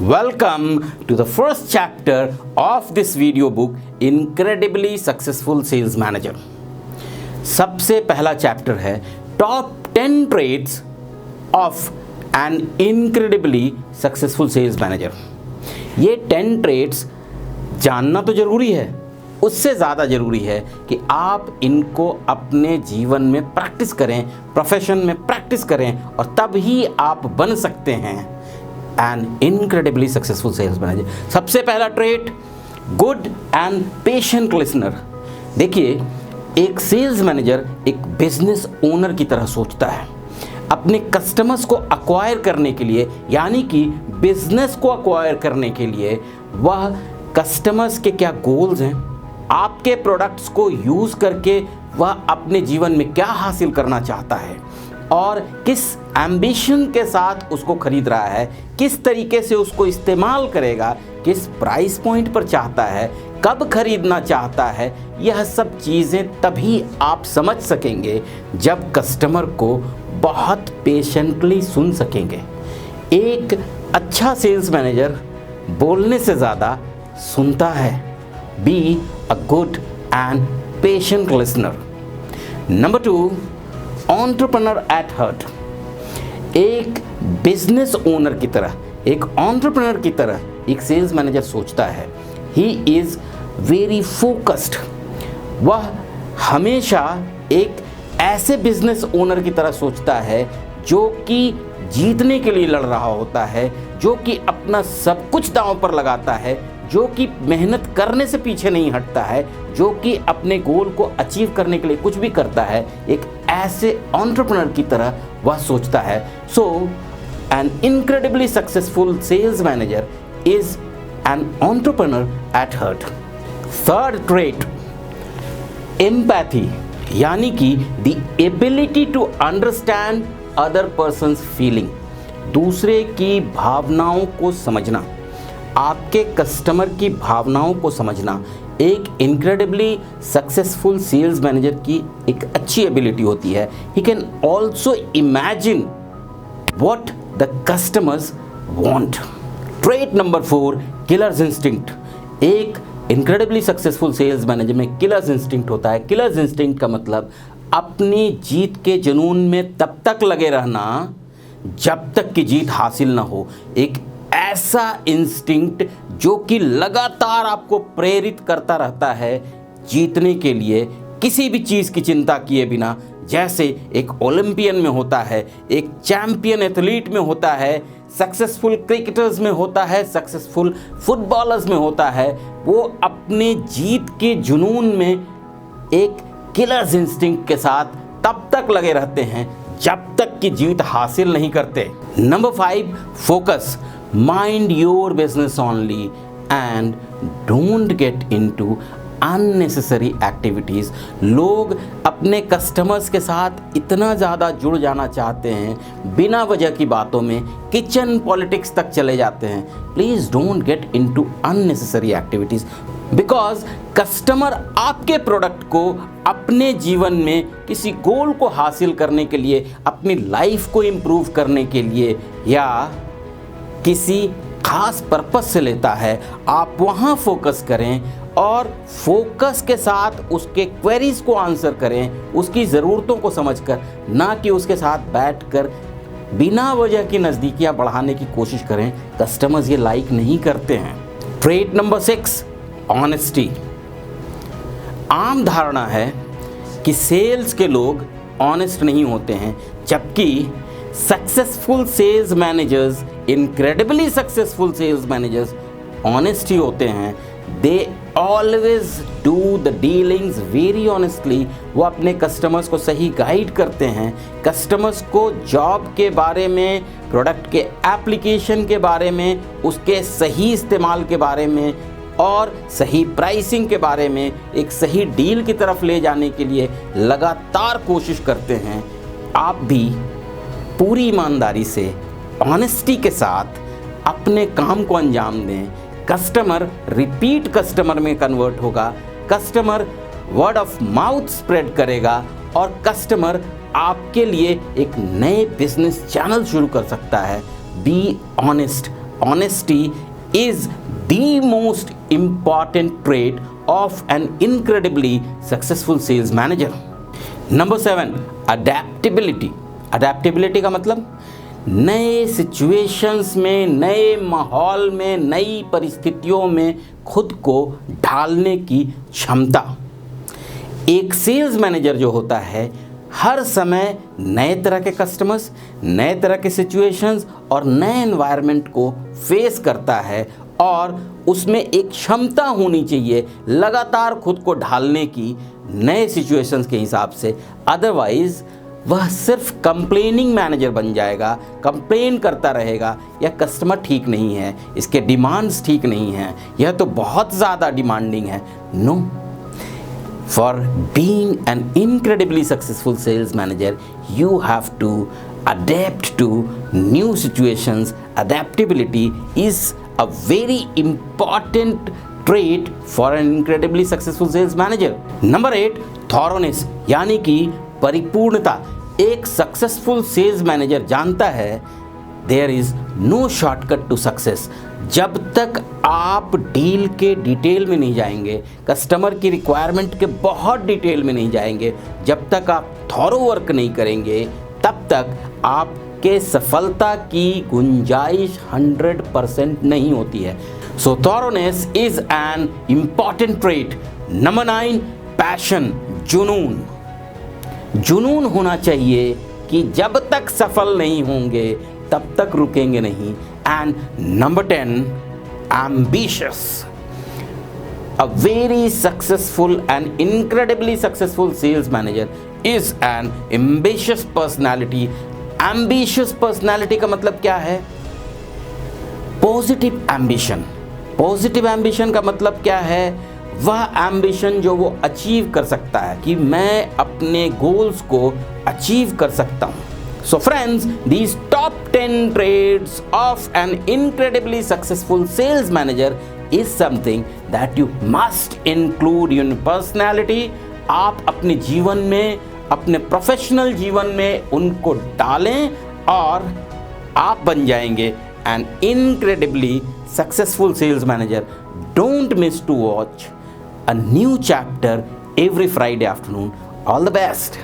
Welcome to the first chapter of this video book, Incredibly Successful Sales Manager. सबसे पहला chapter है Top 10 Traits of an Incredibly Successful Sales Manager. ये 10 traits जानना तो ज़रूरी है, उससे ज़्यादा ज़रूरी है कि आप इनको अपने जीवन में प्रैक्टिस करें, प्रोफेशन में प्रैक्टिस करें और तब ही आप बन सकते हैं an incredibly successful sales manager. सबसे पहला trait, good and patient listener. देखिए, एक सेल्स मैनेजर एक बिजनेस ओनर की तरह सोचता है. अपने कस्टमर्स को अक्वायर करने के लिए, यानी कि बिजनेस को अक्वायर करने के लिए, वह कस्टमर्स के क्या गोल्स हैं, आपके प्रोडक्ट्स को यूज़ करके वह अपने जीवन में क्या हासिल करना चाहता है और किस एम्बिशन के साथ उसको खरीद रहा है, किस तरीके से उसको इस्तेमाल करेगा, किस प्राइस पॉइंट पर चाहता है, कब खरीदना चाहता है, यह सब चीज़ें तभी आप समझ सकेंगे जब कस्टमर को बहुत पेशेंटली सुन सकेंगे. एक अच्छा सेल्स मैनेजर बोलने से ज़्यादा सुनता है. Be a good and patient listener. Number 2, entrepreneur at heart. एक बिजनेस ओनर की तरह, एक एंटरप्रेन्योर की तरह एक सेल्स मैनेजर सोचता है. He is very focused. वह हमेशा एक ऐसे बिजनेस ओनर की तरह सोचता है जो कि जीतने के लिए लड़ रहा होता है, जो कि अपना सब कुछ दांव पर लगाता है, जो कि मेहनत करने से पीछे नहीं हटता है, जो कि अपने गोल को अचीव करने के लिए कुछ भी करता है. एक ऐसे एंटरप्रेन्योर की तरह वह सोचता है. So an incredibly successful sales manager is an entrepreneur at heart. Third trait, empathy, यानी कि the ability to understand other persons feeling. दूसरे की भावनाओं को समझना, आपके कस्टमर की भावनाओं को समझना एक इनक्रेडिबली सक्सेसफुल सेल्स मैनेजर की एक अच्छी एबिलिटी होती है. He can also imagine what the customers want. Trait number 4, killers instinct. एक इनक्रेडिबली सक्सेसफुल सेल्स मैनेजर में किलर्स इंस्टिंक्ट होता है. किलर्स इंस्टिंक्ट का मतलब अपनी जीत के जुनून में तब तक लगे रहना जब तक कि जीत हासिल ना हो. एक ऐसा इंस्टिंक्ट जो कि लगातार आपको प्रेरित करता रहता है जीतने के लिए, किसी भी चीज़ की चिंता किए बिना. जैसे एक ओलंपियन में होता है, एक चैंपियन एथलीट में होता है, सक्सेसफुल क्रिकेटर्स में होता है, सक्सेसफुल फुटबॉलर्स में होता है. वो अपने जीत के जुनून में एक किलर्स इंस्टिंक्ट के साथ तब तक लगे रहते हैं जब तक कि जीत हासिल नहीं करते. Number 5, focus. Mind your business only and don't get into unnecessary activities. लोग अपने कस्टमर्स के साथ इतना ज़्यादा जुड़ जाना चाहते हैं, बिना वजह की बातों में किचन पॉलिटिक्स तक चले जाते हैं. Please don't get into unnecessary activities, because customer आपके प्रोडक्ट को अपने जीवन में किसी गोल को हासिल करने के लिए, अपनी लाइफ को इम्प्रूव करने के लिए या किसी खास पर्पस से लेता है. आप वहाँ फोकस करें और फोकस के साथ उसके क्वेरीज को आंसर करें, उसकी ज़रूरतों को समझकर, ना कि उसके साथ बैठकर बिना वजह की नज़दीकियाँ बढ़ाने की कोशिश करें. कस्टमर्स ये लाइक नहीं करते हैं. Trait number 6, honesty. आम धारणा है कि सेल्स के लोग ऑनेस्ट नहीं होते हैं, जबकि successful sales managers, incredibly successful sales managers honest ही होते हैं. They always do the dealings very honestly. वो अपने कस्टमर्स को सही गाइड करते हैं, कस्टमर्स को जॉब के बारे में, प्रोडक्ट के एप्लीकेशन के बारे में, उसके सही इस्तेमाल के बारे में और सही प्राइसिंग के बारे में एक सही डील की तरफ ले जाने के लिए लगातार कोशिश करते हैं. आप भी पूरी ईमानदारी से, ऑनेस्टी के साथ अपने काम को अंजाम दें. कस्टमर रिपीट कस्टमर में कन्वर्ट होगा, customer word of mouth spread करेगा और कस्टमर आपके लिए एक नए बिजनेस चैनल शुरू कर सकता है. Be honest honesty is the most important trait of an incredibly successful sales manager. Number 7, adaptability. Adaptability का मतलब नए सिचुएशंस में, नए माहौल में, नई परिस्थितियों में खुद को ढालने की क्षमता। एक सेल्स मैनेजर जो होता है हर समय नए तरह के कस्टमर्स, नए तरह के सिचुएशंस और नए एनवायरनमेंट को फेस करता है और उसमें एक क्षमता होनी चाहिए लगातार खुद को ढालने की नए सिचुएशंस के हिसाब से। अदरवाइज वह सिर्फ कंप्लेनिंग मैनेजर बन जाएगा, कंप्लेन करता रहेगा या कस्टमर ठीक नहीं है, इसके डिमांड्स ठीक नहीं हैं, यह तो बहुत ज़्यादा डिमांडिंग है। No, for being an incredibly successful sales manager, you have to adapt to new situations. Adaptability is a very important trait for an incredibly successful sales manager. Number 8, thoroughness यानी कि परिपूर्णता। एक सक्सेसफुल सेल्स मैनेजर जानता है there is no shortcut to success. जब तक आप deal के डिटेल में नहीं जाएंगे, कस्टमर की रिक्वायरमेंट के बहुत डिटेल में नहीं जाएंगे, जब तक आप थॉरो वर्क नहीं करेंगे, तब तक आपके सफलता की गुंजाइश 100% नहीं होती है। So thoroughness is an important trait. Number 9, passion, जुनून। जुनून होना चाहिए कि जब तक सफल नहीं होंगे तब तक रुकेंगे नहीं। And number 10, ambitious. A very successful and incredibly successful sales manager is an ambitious personality. Ambitious personality का मतलब क्या है? Positive ambition. Positive ambition का मतलब क्या है? वह एम्बिशन जो वो अचीव कर सकता है कि मैं अपने गोल्स को अचीव कर सकता हूँ। So friends, these top 10 traits of an incredibly successful sales manager is something that you must include in personality. आप अपने जीवन में, अपने प्रोफेशनल जीवन में उनको डालें और आप बन जाएंगे an incredibly successful sales manager. Don't miss to watch a new chapter every Friday afternoon. All the best.